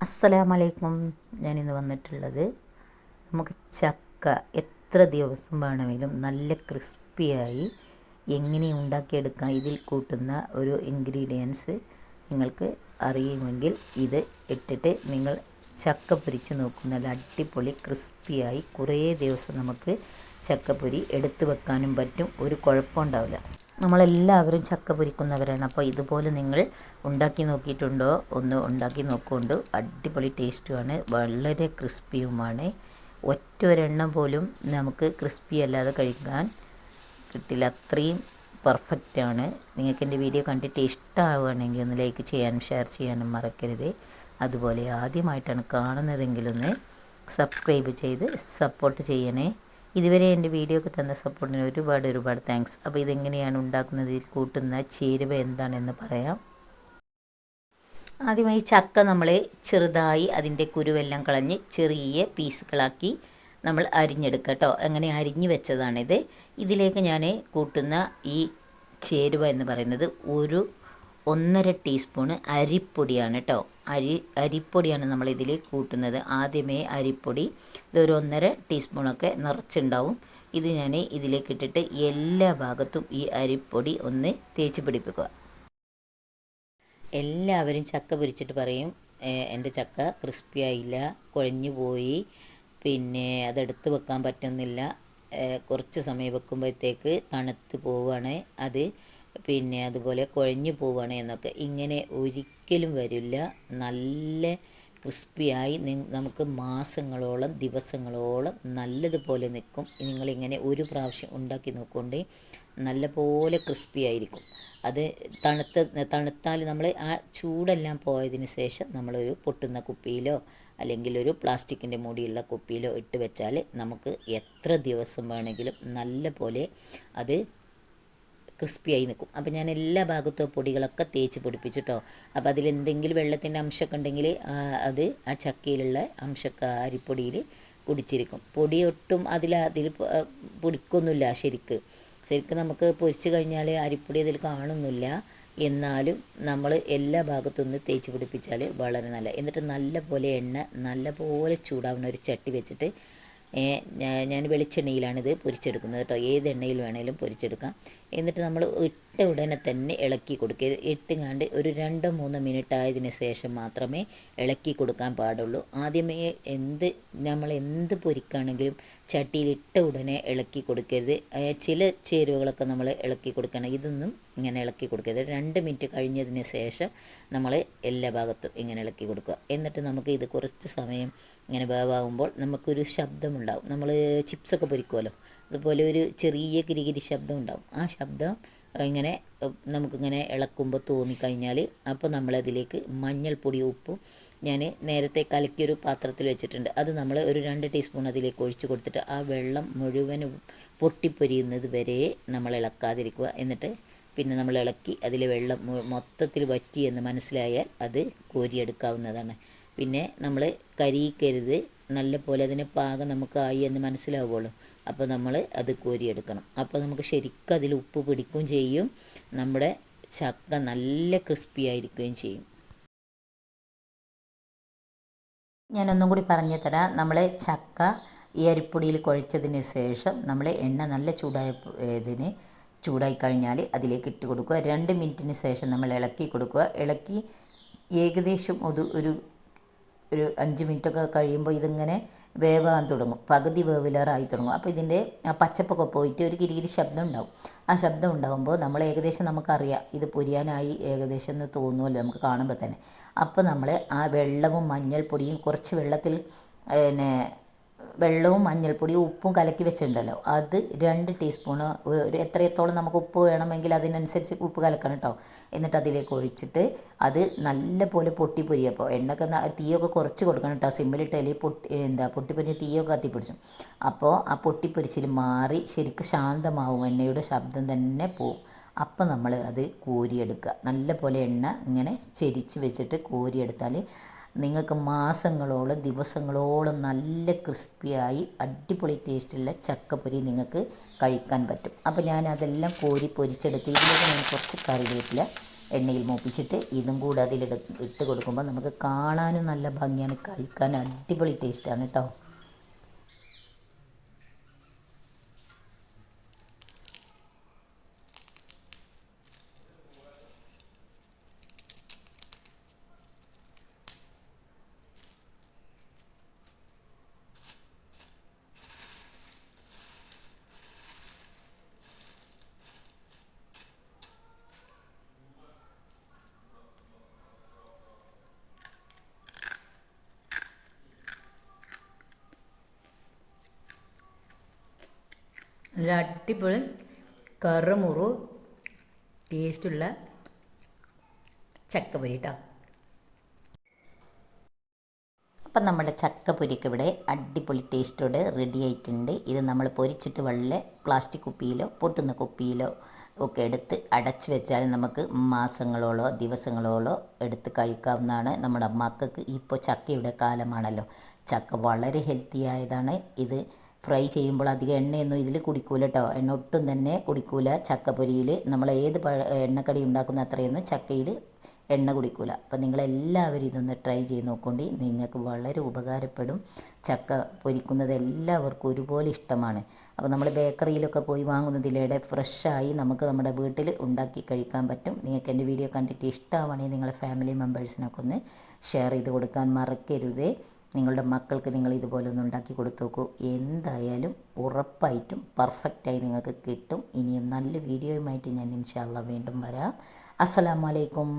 അസ്സലാമലൈക്കും. ഞാനിന്ന് വന്നിട്ടുള്ളത് നമുക്ക് ചക്ക എത്ര ദിവസം വേണമെങ്കിലും നല്ല ക്രിസ്പിയായി എങ്ങനെ ഉണ്ടാക്കിയെടുക്കാം. ഇതിൽ കൂട്ടുന്ന ഒരു ഇൻഗ്രീഡിയൻസ് നിങ്ങൾക്ക് അറിയുമെങ്കിൽ ഇത് ഇട്ടിട്ട് നിങ്ങൾ ചക്ക പൊരിച്ച് നോക്കും. നല്ല അടിപൊളി ക്രിസ്പിയായി കുറേ ദിവസം നമുക്ക് ചക്കപ്പൊരി എടുത്തു വെക്കാനും പറ്റും. ഒരു കുഴപ്പമുണ്ടാവില്ല. നമ്മളെല്ലാവരും ചക്ക പൊരിക്കുന്നവരാണ്. അപ്പോൾ ഇതുപോലെ നിങ്ങൾ ഉണ്ടാക്കി നോക്കിയിട്ടുണ്ടോ? ഒന്ന് ഉണ്ടാക്കി നോക്കുകൊണ്ട് അടിപൊളി ടേസ്റ്റുമാണ്, വളരെ ക്രിസ്പിയുമാണ്. ഒറ്റൊരെണ്ണം പോലും നമുക്ക് ക്രിസ്പി അല്ലാതെ കഴിക്കാൻ കിട്ടില്ല, അത്രയും പെർഫെക്റ്റാണ്. നിങ്ങൾക്ക് എൻ്റെ വീഡിയോ കണ്ടിട്ട് ഇഷ്ടമാവുകയാണെങ്കിൽ ഒന്ന് ലൈക്ക് ചെയ്യാനും ഷെയർ ചെയ്യാനും മറക്കരുത്. അതുപോലെ ആദ്യമായിട്ടാണ് കാണുന്നതെങ്കിലൊന്ന് സബ്സ്ക്രൈബ് ചെയ്ത് സപ്പോർട്ട് ചെയ്യണേ. ഇതുവരെ എൻ്റെ വീഡിയോക്ക് തന്ന സപ്പോർട്ടിന് ഒരുപാട് താങ്ക്സ്. അപ്പോൾ ഇതെങ്ങനെയാണ് ഉണ്ടാക്കുന്നതിൽ കൂട്ടുന്ന ചേരുവ എന്താണെന്ന് പറയാം. ആദ്യമായി ചക്ക നമ്മൾ ചെറുതായി അതിൻ്റെ കുരുവെല്ലാം കളഞ്ഞ് ചെറിയ പീസുകളാക്കി നമ്മൾ അരിഞ്ഞെടുക്കുക കേട്ടോ. അങ്ങനെ അരിഞ്ഞു വെച്ചതാണിത്. ഇതിലേക്ക് ഞാൻ കൂട്ടുന്ന ഈ ചേരുവ എന്ന് പറയുന്നത് 1.5 ടീസ്പൂണ് അരിപ്പൊടിയാണ് കേട്ടോ. അരിപ്പൊടിയാണ് നമ്മളിതിൽ കൂട്ടുന്നത്. ആദ്യമേ അരിപ്പൊടി ഇതൊരു 1.5 ടീസ്പൂണൊക്കെ നിറച്ചുണ്ടാവും. ഇത് ഞാൻ ഇതിലേക്ക് ഇട്ടിട്ട് എല്ലാ ഭാഗത്തും ഈ അരിപ്പൊടി ഒന്ന് തേച്ച് പിടിപ്പിക്കുക. എല്ലാവരും ചക്ക പൊരിച്ചിട്ട് പറയും എൻ്റെ ചക്ക ക്രിസ്പി ആയില്ല, കുഴഞ്ഞു പോയി, പിന്നെ അതെടുത്ത് വെക്കാൻ പറ്റുന്നില്ല, കുറച്ച് സമയം വെക്കുമ്പോഴത്തേക്ക് തണുത്ത് പോവുകയാണ് അത്, പിന്നെ അതുപോലെ കുഴഞ്ഞു പോവുകയാണ് എന്നൊക്കെ. ഇങ്ങനെ ഒരിക്കലും വരില്ല. നല്ല ക്രിസ്പിയായി നമുക്ക് മാസങ്ങളോളം ദിവസങ്ങളോളം നല്ലതുപോലെ നിൽക്കും. നിങ്ങളിങ്ങനെ ഒരു പ്രാവശ്യം ഉണ്ടാക്കി നോക്കുകൊണ്ട് നല്ലപോലെ ക്രിസ്പി ആയിരിക്കും. അത് തണുത്താൽ നമ്മൾ ആ ചൂടെല്ലാം പോയതിന് ശേഷം നമ്മളൊരു പൊട്ടുന്ന കുപ്പിയിലോ അല്ലെങ്കിൽ ഒരു പ്ലാസ്റ്റിക്കിൻ്റെ മൂടിയുള്ള കുപ്പിയിലോ ഇട്ട് വെച്ചാൽ നമുക്ക് എത്ര ദിവസം വേണമെങ്കിലും നല്ല പോലെ അത് ക്രിസ്പിയായി നിൽക്കും. അപ്പോൾ ഞാൻ എല്ലാ ഭാഗത്തും പൊടികളൊക്കെ തേച്ച് പിടിപ്പിച്ചിട്ടോ. അപ്പോൾ അതിലെന്തെങ്കിലും വെള്ളത്തിൻ്റെ അംശമൊക്കെ ഉണ്ടെങ്കിൽ അത് ആ ചക്കയിലുള്ള അംശമൊക്കെ അരിപ്പൊടിയിൽ കുടിച്ചിരിക്കും. പൊടി ഒട്ടും അതിൽ പിടിക്കൊന്നുമില്ല. ശരിക്കും നമുക്ക് പൊരിച്ച് കഴിഞ്ഞാൽ അരിപ്പൊടി അതിൽ കാണുന്നില്ല. എന്നാലും നമ്മൾ എല്ലാ ഭാഗത്തും ഒന്ന് തേച്ച് പിടിപ്പിച്ചാൽ വളരെ നല്ല. എന്നിട്ട് നല്ല പോലെ എണ്ണ നല്ല പോലെ ചൂടാവുന്ന ഒരു ചട്ടി വെച്ചിട്ട് ഞാൻ വെളിച്ചെണ്ണയിലാണിത് പൊരിച്ചെടുക്കുന്നത് കേട്ടോ. ഏത് എണ്ണയിൽ വേണേലും പൊരിച്ചെടുക്കാം. എന്നിട്ട് നമ്മൾ ഇട്ട ഉടനെ തന്നെ ഇളക്കി കൊടുക്കുക. ഇട്ടുങ്ങാണ്ട് ഒരു 2-3 മിനിറ്റ് ആയതിന് ശേഷം മാത്രമേ ഇളക്കി കൊടുക്കാൻ പാടുള്ളൂ. ആദ്യമേ നമ്മൾ എന്ത് പൊരിക്കുകയാണെങ്കിലും ചട്ടിയിൽ ഇട്ട ഉടനെ ഇളക്കി കൊടുക്കരുത്. ചില ചേരുവകളൊക്കെ നമ്മൾ ഇളക്കി കൊടുക്കണം. ഇതൊന്നും ഇങ്ങനെ ഇളക്കി കൊടുക്കരുത്. 2 മിനിറ്റ് കഴിഞ്ഞതിന് ശേഷം നമ്മൾ എല്ലാ ഭാഗത്തും ഇങ്ങനെ ഇളക്കി കൊടുക്കുക. എന്നിട്ട് നമുക്ക് ഇത് കുറച്ച് സമയം ഇങ്ങനെ വേവാകുമ്പോൾ നമുക്കൊരു ശബ്ദമുണ്ടാവും. നമ്മൾ ചിപ്സൊക്കെ പൊരിക്കുമല്ലോ, അതുപോലെ ഒരു ചെറിയ കിരികിരി ശബ്ദം ഉണ്ടാവും. ആ ശബ്ദം ഇങ്ങനെ നമുക്കിങ്ങനെ ഇളക്കുമ്പോൾ തോന്നിക്കഴിഞ്ഞാൽ അപ്പോൾ നമ്മളതിലേക്ക് മഞ്ഞൾപ്പൊടി, ഉപ്പും ഞാൻ നേരത്തെ കലക്കിയൊരു പാത്രത്തിൽ വെച്ചിട്ടുണ്ട്. അത് നമ്മൾ ഒരു 2 ടീസ്പൂൺ അതിലേക്ക് ഒഴിച്ച് കൊടുത്തിട്ട് ആ വെള്ളം മുഴുവനും പൊട്ടിപ്പൊരിയുന്നത് വരെ നമ്മൾ ഇളക്കാതിരിക്കുക. എന്നിട്ട് പിന്നെ നമ്മൾ ഇളക്കി അതിലെ വെള്ളം മൊത്തത്തിൽ വറ്റി എന്ന് മനസ്സിലായാൽ അത് കോരിയെടുക്കാവുന്നതാണ്. പിന്നെ നമ്മൾ കരിയിക്കരുത്. നല്ല പോലെ അതിന് പാകം നമുക്കായി എന്ന് മനസ്സിലാവുള്ളൂ. അപ്പോൾ നമ്മൾ അത് കോരിയെടുക്കണം. അപ്പോൾ നമുക്ക് ശരിക്കും അതിൽ ഉപ്പ് പിടിക്കുകയും ചെയ്യും. നമ്മുടെ ചക്ക നല്ല ക്രിസ്പി ആയിരിക്കുകയും ചെയ്യും. ഞാനൊന്നും കൂടി പറഞ്ഞു തരാം. നമ്മൾ ചക്ക ഈ അരിപ്പൊടിയിൽ കുഴച്ചതിന് ശേഷം നമ്മൾ എണ്ണ നല്ല ചൂടായി കഴിഞ്ഞാൽ അതിലേക്ക് ഇട്ട് കൊടുക്കുക. 2 മിനിറ്റിന് ശേഷം നമ്മൾ ഇളക്കി കൊടുക്കുക. ഇളക്കി ഏകദേശം ഒരു 5 മിനിറ്റൊക്കെ കഴിയുമ്പോൾ ഇതിങ്ങനെ വേവാൻ തുടങ്ങും. പകുതി വേവിലേറായി തുടങ്ങും. അപ്പോൾ ഇതിൻ്റെ പച്ചപ്പൊക്കെ പോയിട്ട് ഒരു കിരികിരി ശബ്ദം ഉണ്ടാവും. ആ ശബ്ദം ഉണ്ടാകുമ്പോൾ നമ്മൾ ഏകദേശം നമുക്കറിയാം ഇത് പൊരിയാനായി ഏകദേശം എന്ന് തോന്നുമല്ലോ നമുക്ക് കാണുമ്പോൾ തന്നെ. അപ്പോൾ നമ്മൾ ആ വെള്ളവും മഞ്ഞൾപ്പൊടിയും കുറച്ച് വെള്ളവും മഞ്ഞൾപ്പൊടിയും ഉപ്പും കലക്കി വെച്ചിട്ടുണ്ടല്ലോ, അത് 2 ടീസ്പൂണ്, എത്രത്തോളം നമുക്ക് ഉപ്പ് വേണമെങ്കിൽ അതിനനുസരിച്ച് ഉപ്പ് കലക്കണം കേട്ടോ. എന്നിട്ട് അതിലേക്ക് ഒഴിച്ചിട്ട് അത് നല്ല പോലെ പൊട്ടിപ്പൊരിയപ്പോൾ എണ്ണയൊക്കെ തീയൊക്കെ കുറച്ച് കൊടുക്കണം കേട്ടോ. സിമ്മിലിട്ടാൽ പൊട്ടിപ്പൊരിഞ്ഞ് തീയൊക്കെ കത്തിപ്പിടിച്ചു. അപ്പോൾ ആ പൊട്ടിപ്പൊരിച്ചിൽ മാറി ശരിക്കും ശാന്തമാവും, എണ്ണയുടെ ശബ്ദം തന്നെ പോവും. അപ്പം നമ്മൾ അത് കോരിയെടുക്കുക. നല്ല പോലെ എണ്ണ ഇങ്ങനെ ചെരിച്ച് വെച്ചിട്ട് കോരിയെടുത്താൽ നിങ്ങൾക്ക് മാസങ്ങളോളം ദിവസങ്ങളോളം നല്ല ക്രിസ്പിയായി അടിപൊളി ടേസ്റ്റുള്ള ചക്കപ്പൊരി നിങ്ങൾക്ക് കഴിക്കാൻ പറ്റും. അപ്പോൾ ഞാൻ അതെല്ലാം കോരി പൊരിച്ചെടുത്ത് ഇതിലേക്ക് ഞാൻ കുറച്ച് കറിവേപ്പില എണ്ണയിൽ മൂപ്പിച്ചിട്ട് ഇതും കൂടെ ഇട്ട് കൊടുക്കുമ്പോൾ നമുക്ക് കാണാനും നല്ല ഭംഗിയാണ്, കഴിക്കാൻ അടിപൊളി ടേസ്റ്റാണ് കേട്ടോ. നല്ല അടിപൊളി കറുമുറു ടേസ്റ്റുള്ള ചക്കപ്പൊരി കേട്ടോ. അപ്പം നമ്മുടെ ചക്കപ്പൊരിക്ക് ഇവിടെ അടിപൊളി ടേസ്റ്റോടെ റെഡി ആയിട്ടുണ്ട്. ഇത് നമ്മൾ പൊരിച്ചിട്ട് വല്ല പ്ലാസ്റ്റിക് കുപ്പിയിലോ പൊട്ടുന്ന കുപ്പിയിലോ ഒക്കെ എടുത്ത് അടച്ച് വെച്ചാൽ നമുക്ക് മാസങ്ങളോളോ ദിവസങ്ങളോളോ എടുത്ത് കഴിക്കാവുന്നതാണ്. നമ്മുടെ മക്കൾക്ക് ഇപ്പോൾ ചക്കയുടെ കാലമാണല്ലോ. ചക്ക വളരെ ഹെൽത്തി ആയതാണ്. ഇത് ഫ്രൈ ചെയ്യുമ്പോൾ അധികം എണ്ണയൊന്നും ഇതിൽ കുടിക്കൂല കേട്ടോ. എണ്ണ ഒട്ടും തന്നെ കുടിക്കൂല ചക്കപ്പൊരിയിൽ. നമ്മൾ ഏത് എണ്ണക്കടി ഉണ്ടാക്കുന്ന അത്രയൊന്നും ചക്കയിൽ എണ്ണ കുടിക്കൂല. അപ്പം നിങ്ങളെല്ലാവരും ഇതൊന്ന് ട്രൈ ചെയ്ത് നോക്കൊണ്ട് നിങ്ങൾക്ക് വളരെ ഉപകാരപ്പെടും. ചക്ക പൊരിക്കുന്നത് എല്ലാവർക്കും ഒരുപോലെ ഇഷ്ടമാണ്. അപ്പോൾ നമ്മൾ ബേക്കറിയിലൊക്കെ പോയി വാങ്ങുന്നതിലേടെ ഫ്രഷായി നമുക്ക് നമ്മുടെ വീട്ടിൽ ഉണ്ടാക്കി കഴിക്കാൻ പറ്റും. നിങ്ങൾക്ക് എൻ്റെ വീഡിയോ കണ്ടിട്ട് ഇഷ്ടമാണെങ്കിൽ നിങ്ങളെ ഫാമിലി മെമ്പേഴ്സിനൊക്കെ ഒന്ന് ഷെയർ ചെയ്ത് കൊടുക്കാൻ മറക്കരുതേ. നിങ്ങളുടെ മക്കൾക്ക് നിങ്ങൾ ഇതുപോലെ ഒന്ന് ഉണ്ടാക്കി കൊടുത്തു നോക്കൂ. എന്തായാലും ഉറപ്പായിട്ടും പെർഫെക്റ്റായി നിങ്ങൾക്ക് കിട്ടും. ഇനിയും നല്ല വീഡിയോയുമായിട്ട് ഞാൻ ഇൻഷാ അല്ലാഹ് വീണ്ടും വരാം. അസ്സലാമു അലൈക്കും.